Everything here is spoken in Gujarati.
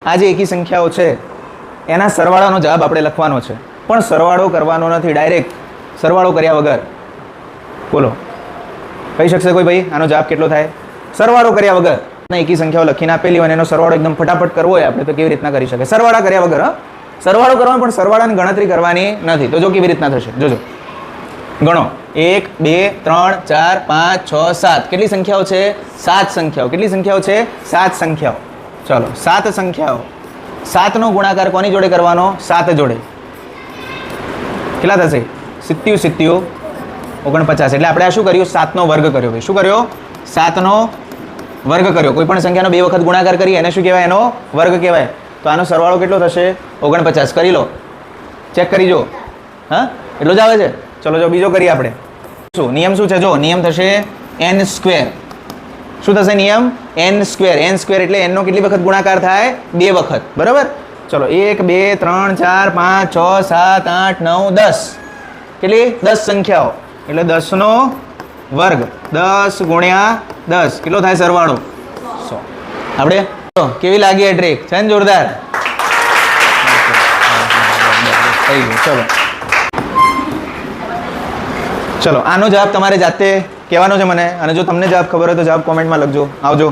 આ જે એકી સંખ્યાઓ છે એના સરવાળાનો જવાબ આપણે લખવાનો છે, પણ સરવાળો કરવાનો નથી, ડાયરેક્ટ સરવાળો કર્યા વગર. બોલો, કહી શકશે કોઈ ભાઈ આનો જવાબ કેટલો થાય? સરવાળો કર્યા વગર એકી સંખ્યાઓ લખીને આપેલી હોય અને એનો સરવાળો એકદમ ફટાફટ કરવો હોય આપણે તો કેવી રીતના કરી શકે? સરવાળા કર્યા વગર. હા, સરવાળો કરવાનો, પણ સરવાળાની ગણતરી કરવાની નથી. તો જો કેવી રીતના થશે, જોજો. ગણો 1 2 3 4 5 6 7. કેટલી સંખ્યાઓ છે? 7 સંખ્યાઓ. કેટલી સંખ્યાઓ છે? 7 સંખ્યાઓ. ચલો, 7 સંખ્યાઓ. 7 નો ગુણાકાર કોની જોડે કરવાનો? 7 જોડે. કેટલા થશે? 70 49. એટલે આપણે આ શું કર્યું? 7 નો વર્ગ કર્યો ભાઈ. શું કર્યો? 7 નો વર્ગ કર્યો. કોઈ પણ સંખ્યાનો 2 વખત ગુણાકાર કરીએ એને શું કહેવાય? એનો વર્ગ કહેવાય. તો આનો સરવાળો કેટલો થશે? 49. કરી લો, ચેક કરી જો. હા, એટલો જ આવે છે. ચલો જો બીજો કરીએ આપણે. શું નિયમ શું છે? જો નિયમ થશે n સ્ક્વેર. શું થશે નિયમ? n square. n સ્ક્વેર એટલે n નો કેટલી વખત ગુણાકાર થાય? 2 વખત. બરાબર. ચલો 1 2 3 4 5 6 7 8 9 10. કેટલી? 10 સંખ્યાઓ. એટલે 10 નો વર્ગ. 10 ગુણ્યા 10 કેટલો થાય સરવાળો? 100. આપણે કેવી લાગી આ ટ્રીક? છે ને જોરદાર? થઈ ગયું. ચલો આનો જવાબ તમારે જાતે કહેવાનો છે મને, અને જો તમને જવાબ ખબર હોય તો જવાબ કોમેન્ટમાં લખજો. આવજો.